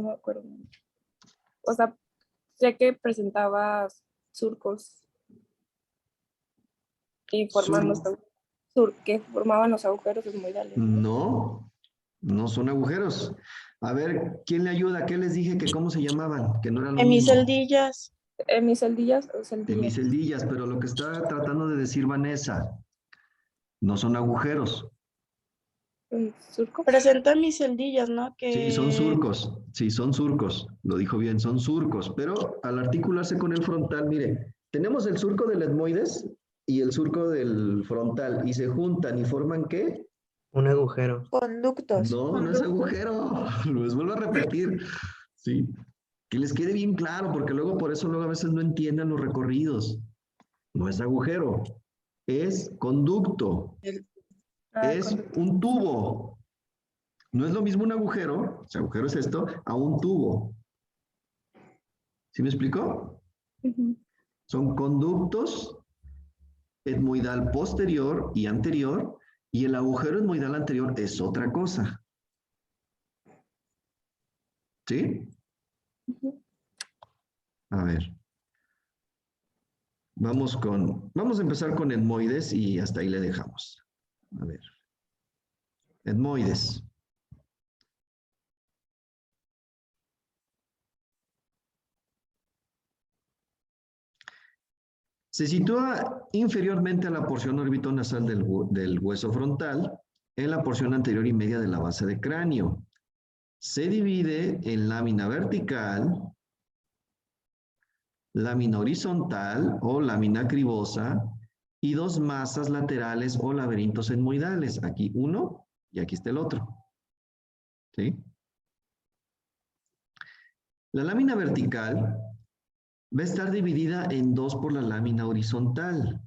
me acuerdo. O sea, sé que presentaba surcos y que formaban los agujeros etmoidales. No, no son agujeros. A ver, ¿quién le ayuda? ¿Qué les dije que cómo se llamaban? Que no era lo mismo. Hemiceldillas. Hemiceldillas o celdillas. Hemiceldillas, pero lo que está tratando de decir Vanessa, no son agujeros. ¿Surcos? Presenta hemiceldillas, ¿no? Sí, son surcos. Sí, son surcos. Lo dijo bien, son surcos. Pero al articularse con el frontal, mire, tenemos el surco del etmoides y el surco del frontal y se juntan y forman ¿qué? Un agujero. Conductos. No, no es agujero. Les vuelvo a repetir. Sí. Que les quede bien claro, porque luego por eso luego a veces no entienden los recorridos. No es agujero, es conducto. Es un tubo. No es lo mismo un agujero, o sea, agujero es esto, a un tubo. ¿Sí me explicó? Son conductos etmoidal posterior y anterior, y el agujero etmoidal anterior es otra cosa. ¿Sí? A ver. Vamos a empezar con etmoides y hasta ahí le dejamos. A ver. Etmoides. Se sitúa inferiormente a la porción orbitonasal del hueso frontal, en la porción anterior y media de la base de cráneo. Se divide en lámina vertical, lámina horizontal o lámina cribosa y dos masas laterales o laberintos etmoidales. Aquí uno y aquí está el otro. ¿Sí? La lámina vertical va a estar dividida en dos por la lámina horizontal.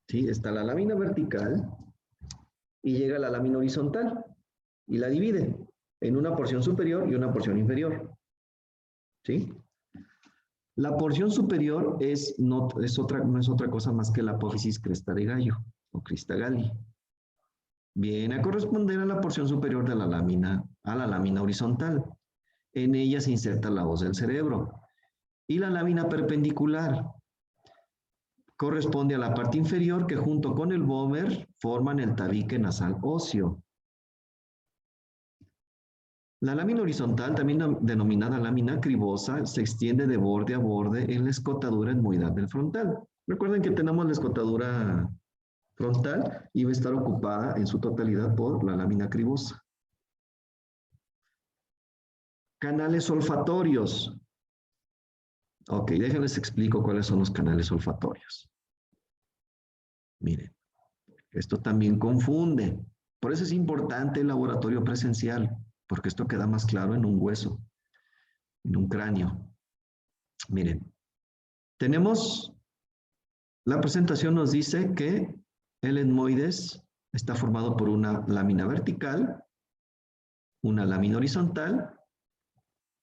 ¿Sí? Está la lámina vertical y llega la lámina horizontal y la divide en una porción superior y una porción inferior. ¿Sí? La porción superior no es otra cosa más que la apófisis cresta de gallo o crista galli. Viene a corresponder a la porción superior de la lámina, a la lámina horizontal. En ella se inserta la hoz del cerebro. Y la lámina perpendicular corresponde a la parte inferior que junto con el vómer forman el tabique nasal óseo. La lámina horizontal, también denominada lámina cribosa, se extiende de borde a borde en la escotadura etmoidal del frontal. Recuerden que tenemos la escotadura frontal y va a estar ocupada en su totalidad por la lámina cribosa. Canales olfatorios. Ok, déjenles explico cuáles son los canales olfatorios. Miren, esto también confunde. Por eso es importante el laboratorio presencial, porque esto queda más claro en un hueso, en un cráneo. Miren, tenemos, la presentación nos dice que el etmoides está formado por una lámina vertical, una lámina horizontal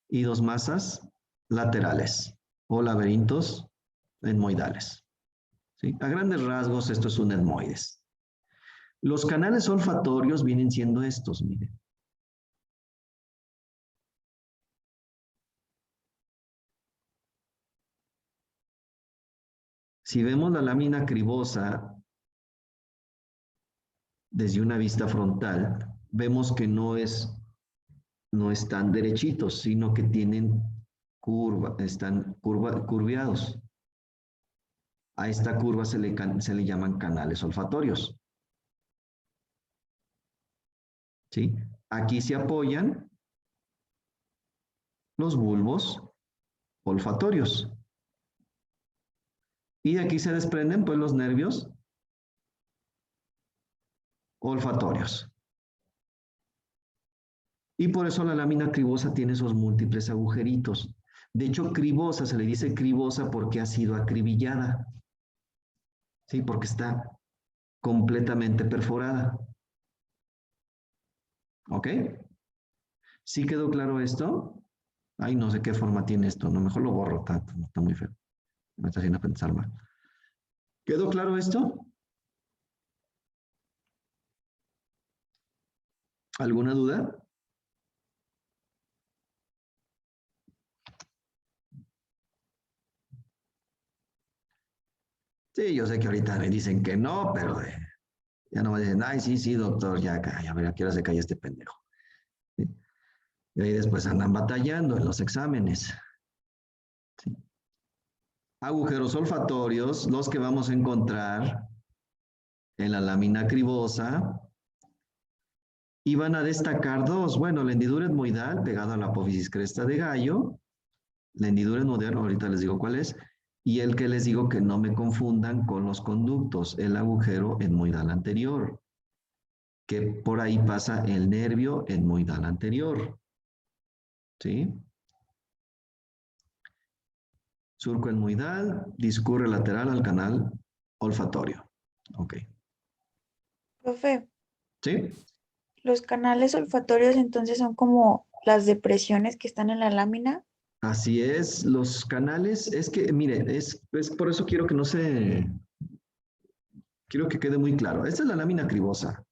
y dos masas laterales o laberintos etmoidales. ¿Sí? A grandes rasgos, esto es un etmoides. Los canales olfatorios vienen siendo estos, miren. Si vemos la lámina cribosa desde una vista frontal, vemos que no están derechitos, sino que tienen curviados. A esta curva se le llaman canales olfatorios. ¿Sí? Aquí se apoyan los bulbos olfatorios. Y de aquí se desprenden pues los nervios olfatorios. Y por eso la lámina cribosa tiene esos múltiples agujeritos. De hecho, cribosa, se le dice cribosa porque ha sido acribillada. Sí, porque está completamente perforada. ¿Ok? ¿Sí quedó claro esto? Ay, no sé qué forma tiene esto. No, mejor lo borro. Está muy feo. Me está haciendo pensar mal. ¿Quedó claro esto? ¿Alguna duda? Sí, yo sé que ahorita me dicen que no, pero ya no me dicen, ay, sí, doctor, ya, a ver, ¿a qué hora se calla este pendejo? ¿Sí? Y ahí después andan batallando en los exámenes. ¿Sí? Agujeros olfatorios, los que vamos a encontrar en la lámina cribosa, y van a destacar dos. Bueno, la hendidura etmoidal pegada a la apófisis cresta de gallo, la hendidura etmoidal, ahorita les digo cuál es, y el que les digo que no me confundan con los conductos, el agujero etmoidal anterior, que por ahí pasa el nervio etmoidal anterior. ¿Sí? Surco etmoidal, discurre lateral al canal olfatorio. Ok. Profe, ¿Sí? los canales olfatorios entonces son como las depresiones que están en la lámina. Así es, los canales, es que, mire, es por eso quiero que no se, quiero que quede muy claro. Esta es la lámina cribosa,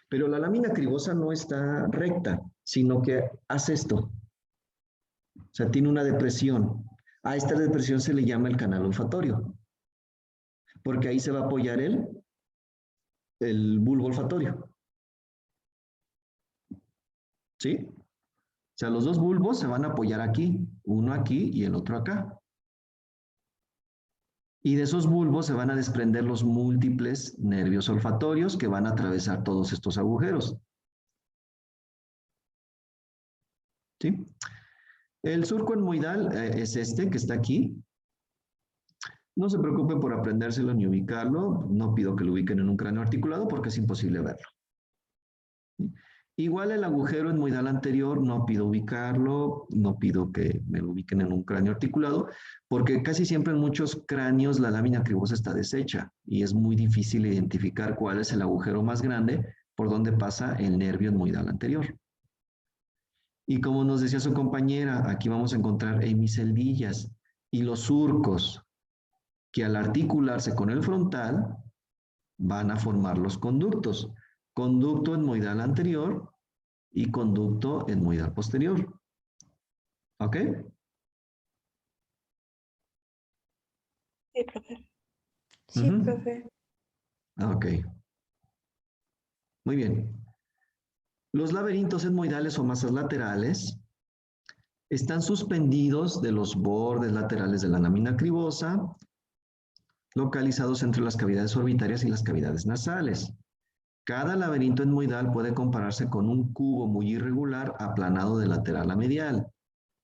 pero la lámina cribosa no está recta, sino que hace esto. O sea, tiene una depresión. A esta depresión se le llama el canal olfatorio, porque ahí se va a apoyar el bulbo olfatorio. ¿Sí? O sea, los dos bulbos se van a apoyar aquí, uno aquí y el otro acá. Y de esos bulbos se van a desprender los múltiples nervios olfatorios que van a atravesar todos estos agujeros. ¿Sí? El surco etmoidal es este que está aquí. No se preocupen por aprendérselo ni ubicarlo. No pido que lo ubiquen en un cráneo articulado porque es imposible verlo. ¿Sí? Igual el agujero etmoidal anterior, no pido ubicarlo, no pido que me lo ubiquen en un cráneo articulado, porque casi siempre en muchos cráneos la lámina cribosa está deshecha y es muy difícil identificar cuál es el agujero más grande por donde pasa el nervio etmoidal anterior. Y como nos decía su compañera, aquí vamos a encontrar hemiceldillas y los surcos que al articularse con el frontal van a formar los conductos. Conducto etmoidal anterior y conducto etmoidal posterior. ¿Ok? Sí, profe. Sí, profe. Ok. Muy bien. Los laberintos etmoidales o masas laterales están suspendidos de los bordes laterales de la lámina cribosa, localizados entre las cavidades orbitarias y las cavidades nasales. Cada laberinto etmoidal puede compararse con un cubo muy irregular aplanado de lateral a medial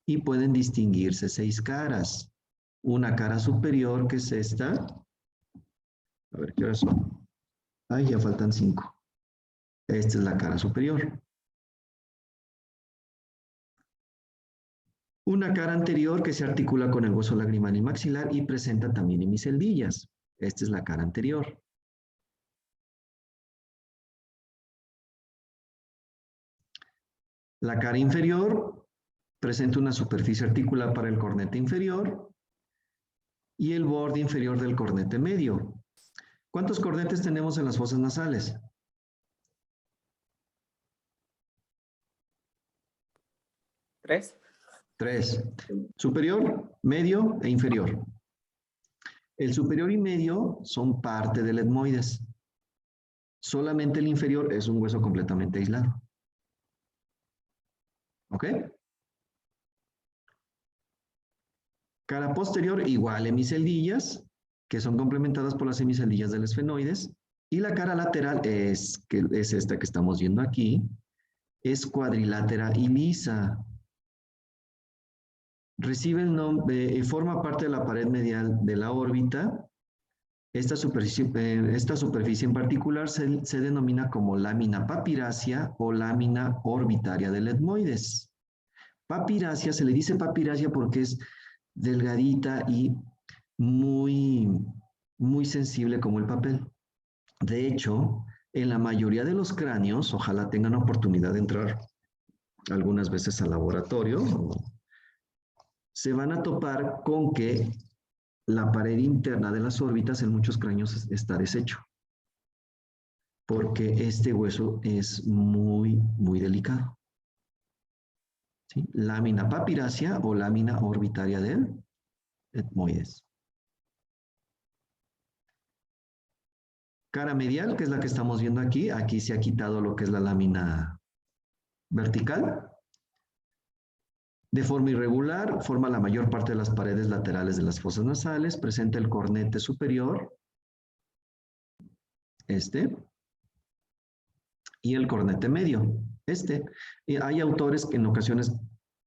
y pueden distinguirse 6 caras. Una cara superior, que es esta. A ver, ¿qué horas son? Ay, ya faltan 5. Esta es la cara superior. Una cara anterior que se articula con el hueso lagrimal y maxilar y presenta también hemiceldillas. Esta es la cara anterior. La cara inferior presenta una superficie articular para el cornete inferior y el borde inferior del cornete medio. ¿Cuántos cornetes tenemos en las fosas nasales? 3. 3. Superior, medio e inferior. El superior y medio son parte del etmoides. Solamente el inferior es un hueso completamente aislado. ¿Ok? Cara posterior, igual hemiceldillas, que son complementadas por las hemiceldillas del esfenoides. Y la cara lateral es esta que estamos viendo aquí, es cuadrilátera y lisa. Recibe el nombre, forma parte de la pared medial de la órbita. Esta superficie en particular se denomina como lámina papirácea o lámina orbitaria del etmoides. Papirácea, se le dice papirácea porque es delgadita y muy, muy sensible como el papel. De hecho, en la mayoría de los cráneos, ojalá tengan oportunidad de entrar algunas veces al laboratorio, se van a topar con que la pared interna de las órbitas en muchos cráneos está deshecho. Porque este hueso es muy, muy delicado. ¿Sí? Lámina papirácea o lámina orbitaria del etmoides. Cara medial, que es la que estamos viendo aquí. Aquí se ha quitado lo que es la lámina vertical. De forma irregular, forma la mayor parte de las paredes laterales de las fosas nasales. Presenta el cornete superior. Y el cornete medio. Hay autores que en ocasiones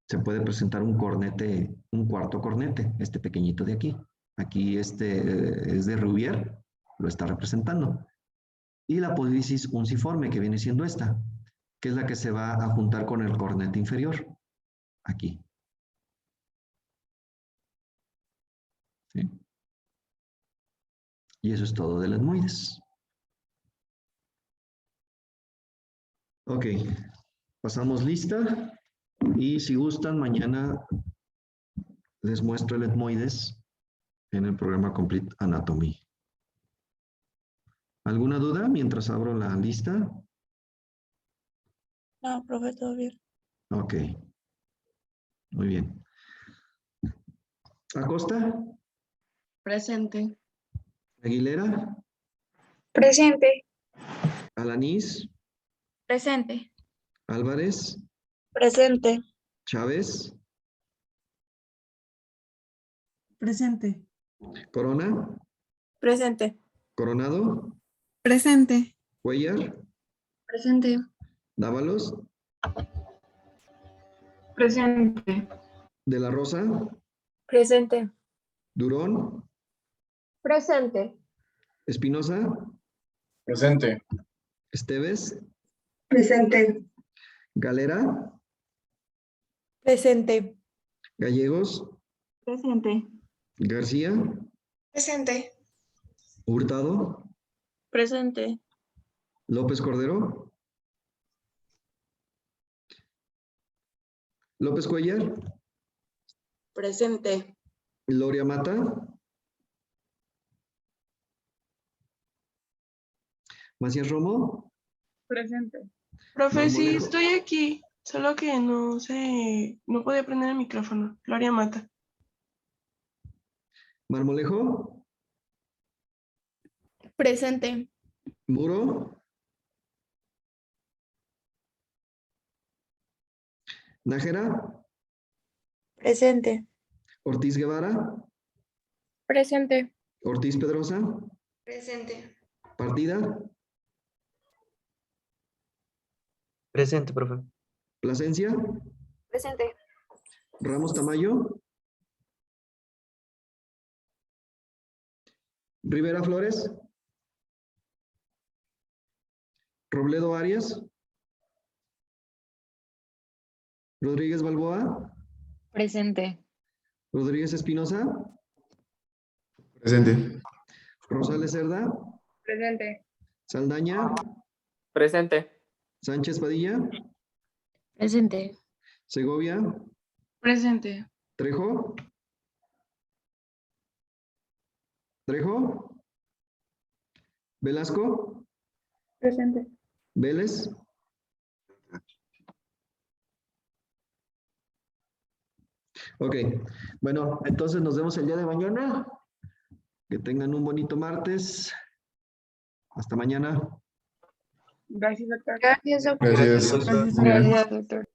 se puede presentar un cornete, un cuarto cornete, este pequeñito de aquí. Aquí es de Rubier, lo está representando. Y la apófisis unciforme, que viene siendo esta, que es la que se va a juntar con el cornete inferior, aquí. ¿Sí? Y eso es todo del etmoides. Ok, pasamos lista. Y si gustan, mañana les muestro el etmoides en el programa Complete Anatomy. ¿Alguna duda mientras abro la lista? No, profe, todo bien. Ok. Muy bien. Acosta, Presente. Aguilera, Presente. Alanís, Presente. Álvarez, Presente. Chávez, Presente. Corona, Presente. Coronado, Presente. Cuellar, Presente. Dávalos, Presente. De la Rosa, Presente. Durón, Presente. Espinosa, Presente. Esteves, Presente. Galera, Presente. Gallegos, Presente. García, Presente. Hurtado, Presente. López Cordero, López Cuellar, Presente. Loria Mata, Macías Romo, Presente. Profe, sí, Marmolejo. estoy aquí. Solo que no podía prender el micrófono. Gloria Mata. Marmolejo, Presente. Muro, Nájera, Presente. Ortiz Guevara, Presente. Ortiz Pedrosa, Presente. Partida, Presente, profe. Plasencia, Presente. Ramos Tamayo, Rivera Flores, Robledo Arias, Rodríguez Balboa, Presente. Rodríguez Espinosa, Presente. Rosales Cerda, Presente. Saldaña, Presente. Sánchez Padilla, Presente. Segovia, Presente. Trejo, Velasco, Presente. Vélez, ok, bueno, entonces nos vemos el día de mañana. Que tengan un bonito martes. Hasta mañana. Gracias, doctor. Gracias, doctor. Gracias. Gracias, doctor. Muy bien. Gracias, doctor.